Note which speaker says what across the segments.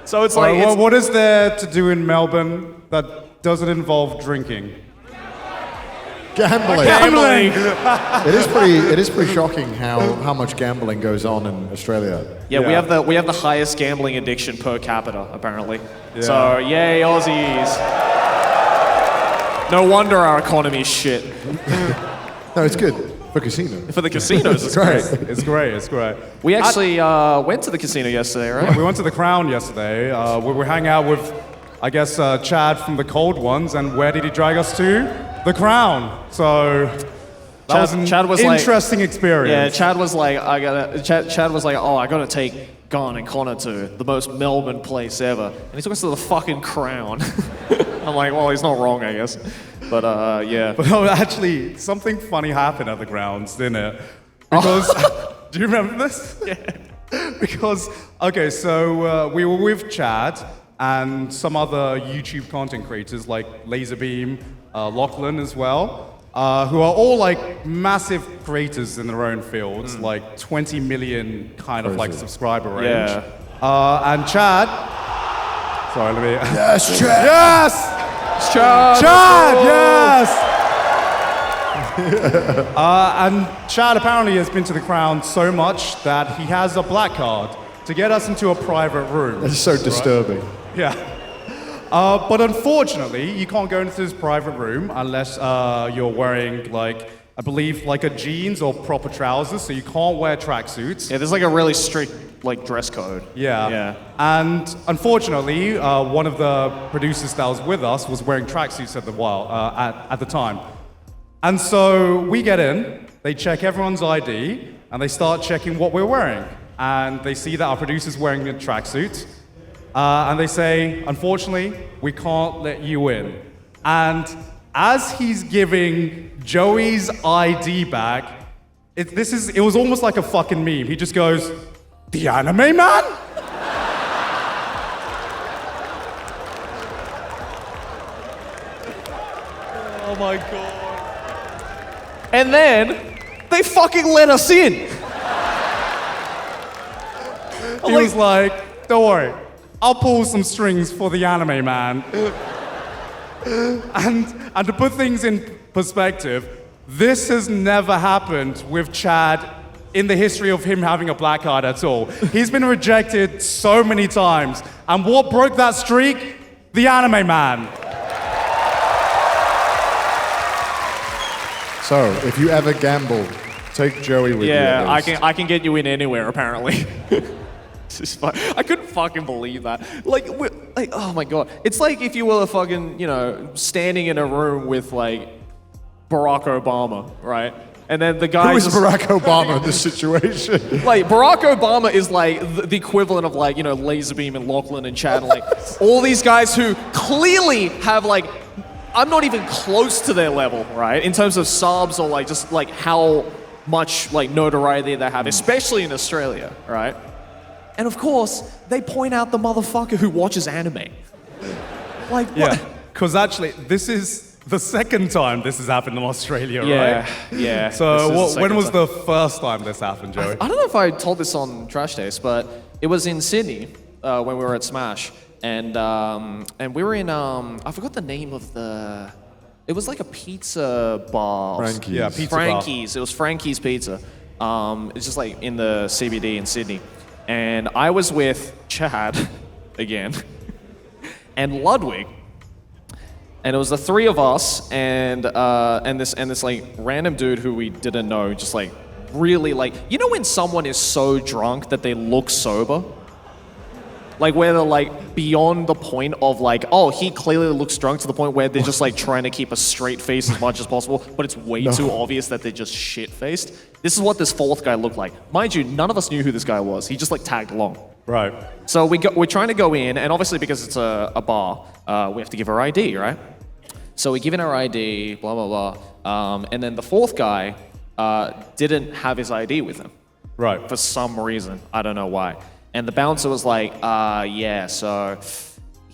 Speaker 1: So it's like...
Speaker 2: Well, what is there to do in Melbourne that doesn't involve drinking?
Speaker 3: Gambling. It is pretty shocking how much gambling goes on in Australia.
Speaker 1: Yeah, we have the highest gambling addiction per capita, apparently.
Speaker 2: Yeah.
Speaker 1: So, yay, Aussies. No wonder our economy's shit.
Speaker 3: No, it's good for casinos.
Speaker 1: For the casinos, it's great.
Speaker 2: It's great, it's great.
Speaker 1: We actually went to the casino yesterday, right?
Speaker 2: Yeah, we went to the Crown yesterday. We were hanging out with, I guess, Chad from the Cold Ones, and where did he drag us to? The Crown. So that was an interesting experience.
Speaker 1: Yeah, Chad was like, oh, I gotta take Gon and Connor to the most Melbourne place ever, and he took us to the fucking Crown. I'm like, well, he's not wrong, I guess. But yeah.
Speaker 2: But no, actually, something funny happened at the grounds, didn't it? Because do you remember this?
Speaker 1: Yeah.
Speaker 2: Because okay, so we were with Chad and some other YouTube content creators like Laserbeam, Lachlan as well, who are all like massive creators in their own fields, like 20 million kind of like subscriber range.
Speaker 1: Yeah.
Speaker 2: And Chad, sorry, let me.
Speaker 3: Yes, Chad.
Speaker 2: Yes.
Speaker 1: Chad,
Speaker 2: yes. And Chad apparently has been to the Crown so much that he has a black card to get us into a private room.
Speaker 3: It's so disturbing.
Speaker 2: Yeah. But unfortunately, you can't go into this private room unless you're wearing, like, I believe, like a jeans or proper trousers, so you can't wear tracksuits.
Speaker 1: Yeah, there's like a really strict like dress code.
Speaker 2: Yeah. And unfortunately, one of the producers that was with us was wearing tracksuits at the time. And so we get in, they check everyone's ID, and they start checking what we're wearing. And they see that our producer's wearing a tracksuit. And they say, unfortunately, we can't let you in. And as he's giving Joey's ID back, it was almost like a fucking meme. He just goes, "The anime man?"
Speaker 1: Oh my god. And then they fucking let us in.
Speaker 2: He was like, "Don't worry, I'll pull some strings for the anime man." And to put things in perspective, this has never happened with Chad in the history of him having a black card at all. He's been rejected so many times. And what broke that streak? The anime man.
Speaker 3: So, if you ever gamble, take Joey with you.
Speaker 1: Yeah, I can get you in anywhere apparently. I couldn't fucking believe that. Like, oh my god. It's like if you were fucking, standing in a room with like Barack Obama, right? And then the guy
Speaker 3: Who is Barack Obama in this situation?
Speaker 1: Like, Barack Obama is like the equivalent of like, Laserbeam and Lachlan and Chad, and like all these guys who clearly have like, I'm not even close to their level, right? In terms of subs or like just like how much like notoriety they have, especially in Australia, right? And of course, they point out the motherfucker who watches anime. Like, what?
Speaker 2: Yeah, because actually, this is the second time this has happened in Australia, right?
Speaker 1: Yeah.
Speaker 2: So when was the first time this happened, Joey?
Speaker 1: I don't know if I told this on Trash Taste, but it was in Sydney when we were at Smash. And we were in, I forgot the name of the... It was like a pizza bar.
Speaker 3: Frankie's.
Speaker 2: Yeah, pizza
Speaker 1: Frankie's. It was Frankie's Pizza. It's just like in the CBD in Sydney. And I was with Chad, again, and Ludwig. And it was the three of us and this like random dude who we didn't know, just like really like, when someone is so drunk that they look sober? Like where they're like beyond the point of like, oh, he clearly looks drunk to the point where they're just like trying to keep a straight face as much as possible, but it's way too obvious that they're just shit-faced. This is what this fourth guy looked like. Mind you, none of us knew who this guy was. He just like tagged along.
Speaker 2: Right.
Speaker 1: So we're trying to go in, and obviously because it's a bar, we have to give our ID, right? So we give in our ID, blah, blah, blah. And then the fourth guy didn't have his ID with him.
Speaker 2: Right.
Speaker 1: For some reason. I don't know why. And the bouncer was like, yeah, so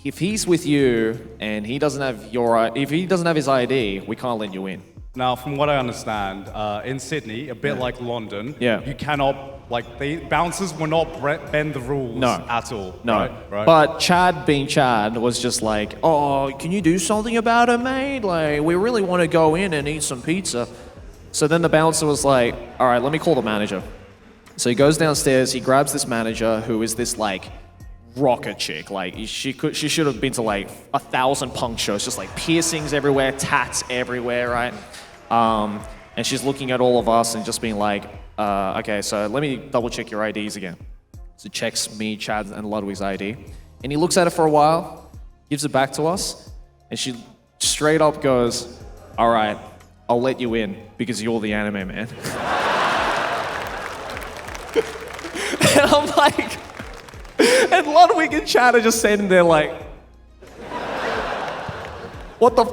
Speaker 1: if he's with you and he doesn't have if he doesn't have his ID, we can't let you in.
Speaker 2: Now, from what I understand, in Sydney, a bit like London,
Speaker 1: Yeah.
Speaker 2: you cannot Like, bouncers will not bend the rules at all.
Speaker 1: No.
Speaker 2: Right?
Speaker 1: But Chad, being Chad, was just like, oh, can you do something about it, mate? Like, we really want to go in and eat some pizza. So then the bouncer was like, all right, let me call the manager. So he goes downstairs, he grabs this manager, who is this, like, rocker chick. Like, she should have been to, like, 1,000 punk shows, just, like, piercings everywhere, tats everywhere, right? And she's looking at all of us and just being like, okay, so let me double check your IDs again. So checks me, Chad, and Ludwig's ID. And he looks at it for a while, gives it back to us, and she straight up goes, all right, I'll let you in because you're the anime man. And I'm like, and Ludwig and Chad are just sitting there like, what the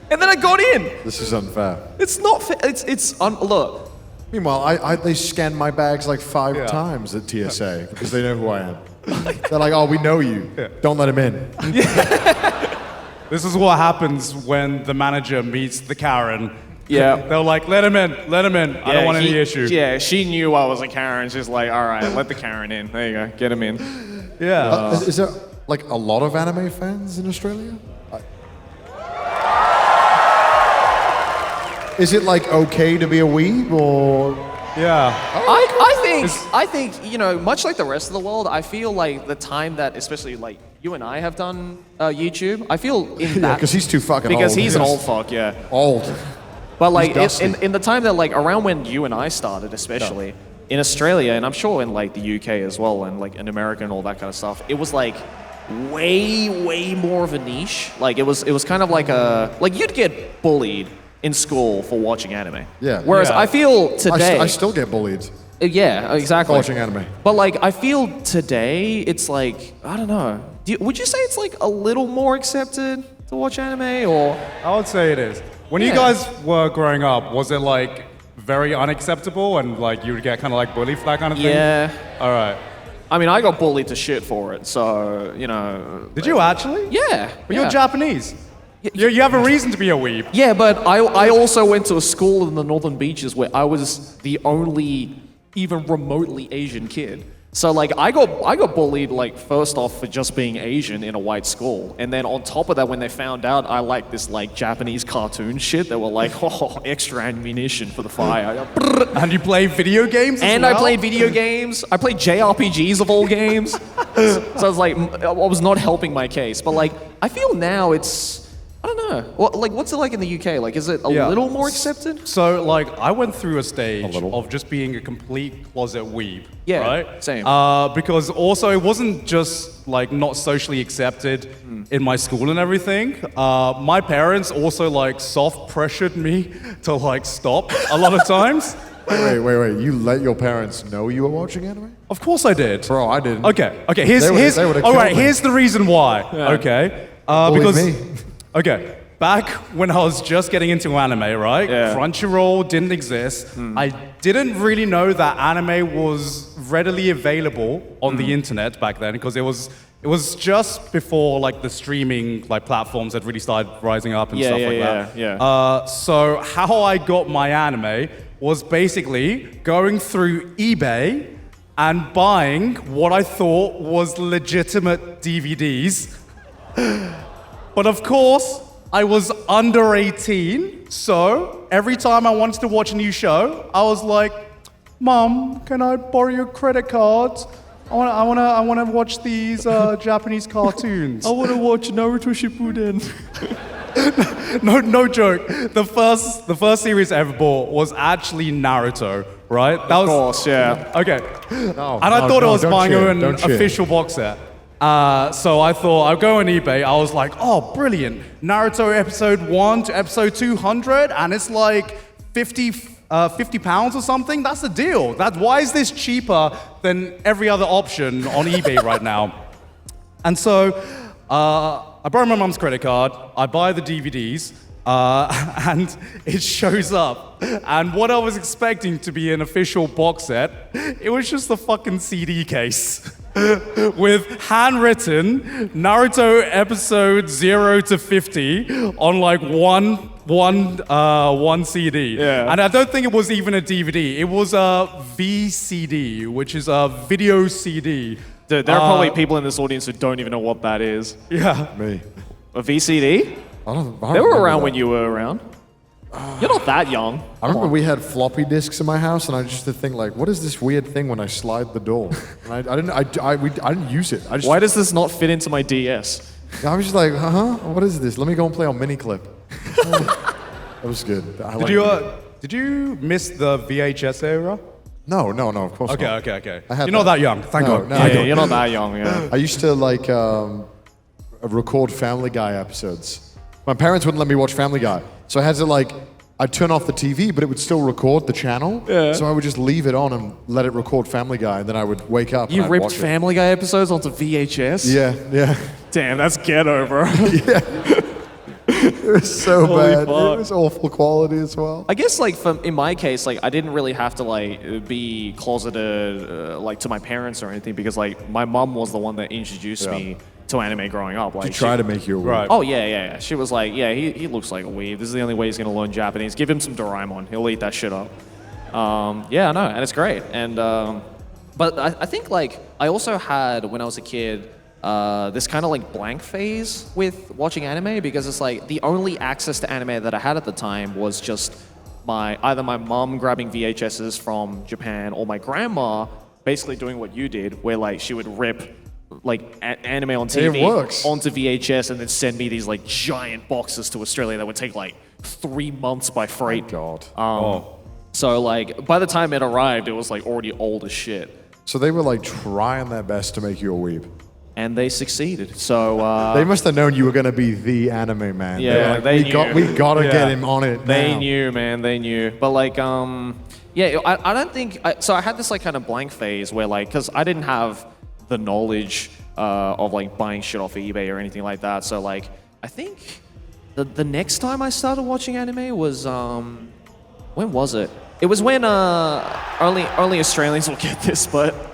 Speaker 1: And then I got in.
Speaker 3: This is unfair.
Speaker 1: It's not fair. Look.
Speaker 3: Meanwhile, they scanned my bags like 5 times at TSA because they know who I am. They're like, oh, we know you. Don't let him in.
Speaker 2: This is what happens when the manager meets the Karen.
Speaker 1: Yeah.
Speaker 2: They're like, let him in. I don't want any issue.
Speaker 1: Yeah, she knew I was a Karen. She's like, all right, let the Karen in. There you go. Get him in.
Speaker 2: Yeah.
Speaker 3: Is there like a lot of anime fans in Australia? Is it like okay to be a weeb or?
Speaker 2: Yeah.
Speaker 1: I think, you know, much like the rest of the world, I feel like the time that, especially like you and I have done YouTube, I feel in that.
Speaker 3: Because he's too fucking old.
Speaker 1: Because he's an old fuck, yeah.
Speaker 3: Old.
Speaker 1: But like in the time that like around when you and I started, especially in Australia, and I'm sure in like the UK as well, and like in America and all that kind of stuff, it was like way more of a niche. Like it was kind of like you'd get bullied in school for watching anime.
Speaker 3: Yeah.
Speaker 1: Whereas I feel today,
Speaker 3: I still get bullied.
Speaker 1: Yeah, exactly.
Speaker 3: Watching anime.
Speaker 1: But like I feel today, it's like I don't know. Would you say it's like a little more accepted to watch anime, or?
Speaker 2: I would say it is. When you guys were growing up, was it like very unacceptable and like you would get kind of like bullied for that kind of thing?
Speaker 1: Yeah.
Speaker 2: All right.
Speaker 1: I mean, I got bullied to shit for it, so you know.
Speaker 2: Did you actually?
Speaker 1: Yeah.
Speaker 2: But you're Japanese. You have a reason to be a weeb.
Speaker 1: Yeah, but I also went to a school in the Northern Beaches where I was the only even remotely Asian kid. So like I got bullied like first off for just being Asian in a white school, and then on top of that, when they found out I liked this like Japanese cartoon shit, they were like, oh, extra ammunition for the fire.
Speaker 2: And you play video games as
Speaker 1: I
Speaker 2: well?
Speaker 1: played video games. I played JRPGs of all games. So I was like, I was not helping my case. But like, I feel now it's, I don't know. What's it like in the UK? Like, is it a little more accepted?
Speaker 2: So, like, I went through a stage of just being a complete closet weeb.
Speaker 1: Yeah,
Speaker 2: right?
Speaker 1: same.
Speaker 2: Because also, it wasn't just, like, not socially accepted in my school and everything. My parents also, like, soft-pressured me to, like, stop a lot of times.
Speaker 3: Wait. You let your parents know you were watching anime?
Speaker 2: Of course I did.
Speaker 3: Bro, I didn't.
Speaker 2: Okay, here's the reason why. Yeah. Okay? Because
Speaker 3: me.
Speaker 2: Okay, back when I was just getting into anime, right?
Speaker 1: Yeah.
Speaker 2: Crunchyroll didn't exist. I didn't really know that anime was readily available on the internet back then because it was just before like the streaming like platforms had really started rising up and stuff like that.
Speaker 1: Yeah.
Speaker 2: So how I got my anime was basically going through eBay and buying what I thought was legitimate DVDs. But of course, I was under 18, so every time I wanted to watch a new show, I was like, Mom, can I borrow your credit card? I wanna watch these Japanese cartoons.
Speaker 1: I wanna watch Naruto Shippuden.
Speaker 2: No joke. The first series I ever bought was actually Naruto, right?
Speaker 1: Of course, yeah.
Speaker 2: Okay. And I thought I was buying an official box set. So I thought, I'll go on eBay. I was like, oh, brilliant. Naruto episode 1 to episode 200, and it's like 50 pounds or something. That's a deal. Why is this cheaper than every other option on eBay right now? And so I borrow my mom's credit card. I buy the DVDs. And it shows up. And what I was expecting to be an official box set, it was just a fucking CD case with handwritten Naruto episode 0 to 50 on like one one CD.
Speaker 1: Yeah.
Speaker 2: And I don't think it was even a DVD. It was a VCD, which is a video CD.
Speaker 1: Dude, there are probably people in this audience who don't even know what that is.
Speaker 2: Yeah.
Speaker 3: Me.
Speaker 1: A VCD?
Speaker 3: I don't
Speaker 1: They were
Speaker 3: remember
Speaker 1: around
Speaker 3: that.
Speaker 1: when you were around. You're not that young.
Speaker 3: I remember we had floppy disks in my house, and I just used to think like, what is this weird thing when I slide the door? And I didn't use it.
Speaker 1: Why does this not fit into my DS?
Speaker 3: I was just like, what is this? Let me go and play on Miniclip. That was good.
Speaker 2: Did you miss the VHS era?
Speaker 3: No, of course
Speaker 2: Okay,
Speaker 3: not.
Speaker 2: okay.
Speaker 3: I had
Speaker 2: You're not
Speaker 3: that.
Speaker 2: that young. Thank
Speaker 3: No,
Speaker 2: God.
Speaker 3: no.
Speaker 1: Yeah, you're not that young, yeah.
Speaker 3: I used to like record Family Guy episodes. My parents wouldn't let me watch Family Guy, so I had to like, I'd turn off the TV, but it would still record the channel.
Speaker 1: Yeah.
Speaker 3: So I would just leave it on and let it record Family Guy, and then I would wake up.
Speaker 1: You
Speaker 3: and I'd
Speaker 1: ripped
Speaker 3: watch it.
Speaker 1: Family Guy episodes onto VHS?
Speaker 3: Yeah.
Speaker 1: Damn, that's ghetto, bro.
Speaker 3: It was so
Speaker 1: Holy
Speaker 3: bad.
Speaker 1: fuck.
Speaker 3: It was awful quality as well.
Speaker 1: I guess like in my case, like I didn't really have to like be closeted like to my parents or anything because like my mom was the one that introduced me to anime growing up. Like
Speaker 3: To try to make you a
Speaker 2: Right.
Speaker 1: Oh yeah. She was like, yeah, he looks like a weeb. This is the only way he's gonna learn Japanese. Give him some Doraemon. He'll eat that shit up. Yeah, I know, and it's great. And but I think like I also had when I was a kid this kind of like blank phase with watching anime because it's like the only access to anime that I had at the time was just either my mom grabbing VHSs from Japan or my grandma basically doing what you did, where like she would rip like anime on TV
Speaker 3: works.
Speaker 1: onto VHS and then send me these like giant boxes to Australia that would take like 3 months by freight.
Speaker 3: God.
Speaker 1: So like by the time it arrived, it was like already old as shit.
Speaker 3: So they were like trying their best to make you a weeb.
Speaker 1: And they succeeded. So
Speaker 3: They must have known you were going to be the anime man.
Speaker 1: Yeah,
Speaker 3: They were like,
Speaker 1: they
Speaker 3: we
Speaker 1: knew.
Speaker 3: gotta
Speaker 2: Yeah.
Speaker 3: get him on it
Speaker 1: they
Speaker 3: now.
Speaker 1: knew, man. They knew. But like, yeah, I don't think. So I had this like kind of blank phase where like, because I didn't have the knowledge of like buying shit off eBay or anything like that. So like, I think the next time I started watching anime was when was it? It was when only Australians will get this, but.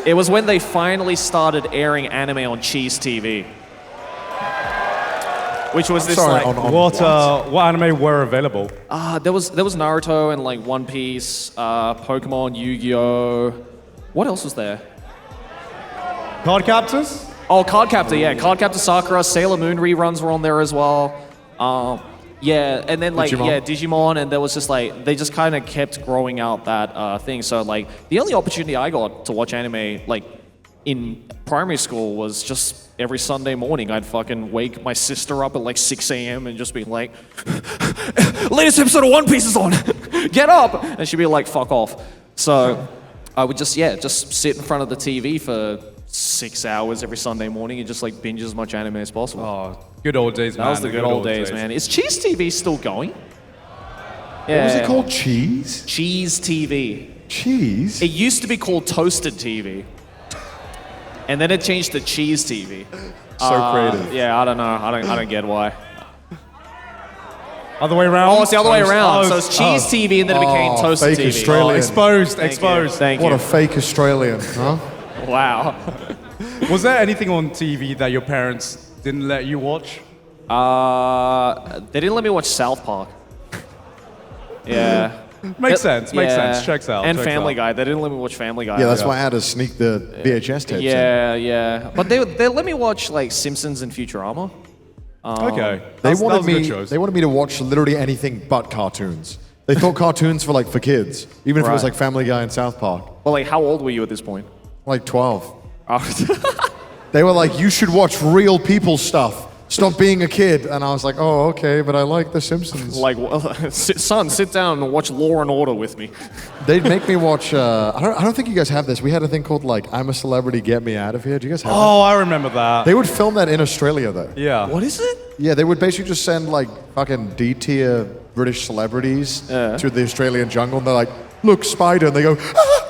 Speaker 1: It was when they finally started airing anime on Cheese TV. Which was this
Speaker 3: Sorry,
Speaker 1: like
Speaker 3: on
Speaker 2: What anime were available?
Speaker 1: there was Naruto and like One Piece, Pokemon, Yu-Gi-Oh. What else was there?
Speaker 2: Card Captors?
Speaker 1: Oh, Cardcaptor, yeah. Cardcaptor Sakura, Sailor Moon reruns were on there as well. Yeah, and then like,
Speaker 3: Digimon.
Speaker 1: yeah, Digimon, and there was just like, they just kind of kept growing out that thing. So like, the only opportunity I got to watch anime like in primary school was just every Sunday morning. I'd fucking wake my sister up at like 6 a.m. and just be like, latest episode of One Piece is on, get up! And she'd be like, fuck off. So I would just sit in front of the TV for 6 hours every Sunday morning and just like binge as much anime as possible.
Speaker 2: Oh, good old days, man.
Speaker 1: That was the good old days, man. Is Cheese TV still going?
Speaker 3: What was it called? Cheese?
Speaker 1: Cheese TV.
Speaker 3: Cheese?
Speaker 1: It used to be called Toasted TV. And then it changed to Cheese TV.
Speaker 3: So creative.
Speaker 1: Yeah, I don't know. I don't get why.
Speaker 2: Other way around?
Speaker 1: Oh, it's the other way around.
Speaker 2: Oh,
Speaker 1: So it's Cheese TV and then it became Toasted
Speaker 3: fake
Speaker 1: TV.
Speaker 3: Australian.
Speaker 2: exposed,
Speaker 1: Thank
Speaker 2: exposed.
Speaker 1: You. Thank
Speaker 3: What
Speaker 1: you.
Speaker 3: a fake Australian, huh?
Speaker 1: Wow.
Speaker 2: Was there anything on TV that your parents didn't let you watch?
Speaker 1: They didn't let me watch South Park. Yeah.
Speaker 2: Makes sense, makes
Speaker 1: Yeah.
Speaker 2: sense. Checks out.
Speaker 1: And
Speaker 2: checks
Speaker 1: Family
Speaker 2: out.
Speaker 1: Guy. They didn't let me watch Family Guy.
Speaker 3: Yeah, that's why I had to sneak the VHS tapes in.
Speaker 1: Yeah. But they let me watch like Simpsons and Futurama.
Speaker 2: Okay.
Speaker 3: They
Speaker 2: That
Speaker 3: wanted
Speaker 2: was a good
Speaker 3: me.
Speaker 2: choice.
Speaker 3: They wanted me to watch literally anything but cartoons. They thought cartoons for kids, even if it was
Speaker 1: Right.
Speaker 3: like Family Guy and South Park.
Speaker 1: Well, like, how old were you at this point?
Speaker 3: Like 12.
Speaker 1: Oh.
Speaker 3: They were like, "You should watch real people stuff. Stop being a kid." And I was like, "Oh, okay, but I like The Simpsons."
Speaker 1: Like, son, sit down and watch Law and Order with me.
Speaker 3: They'd make me watch. I don't think you guys have this. We had a thing called like "I'm a Celebrity, Get Me Out of Here." Do you guys have that?
Speaker 2: Oh, I remember that.
Speaker 3: They would film that in Australia though.
Speaker 2: Yeah.
Speaker 1: What is it?
Speaker 3: Yeah, they would basically just send like fucking D-tier British celebrities to the Australian jungle, and they're like, "Look, spider," and they go, "Ah!"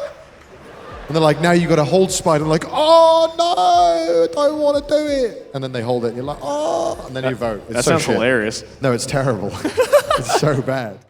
Speaker 3: And they're like, "Now you got to hold spider." I'm like, "Oh no, I don't want to do it." And then they hold it, and you're like, "Oh," and then you vote. It's
Speaker 1: That
Speaker 3: so
Speaker 1: sounds
Speaker 3: shit.
Speaker 1: hilarious.
Speaker 3: No, it's terrible. It's so bad.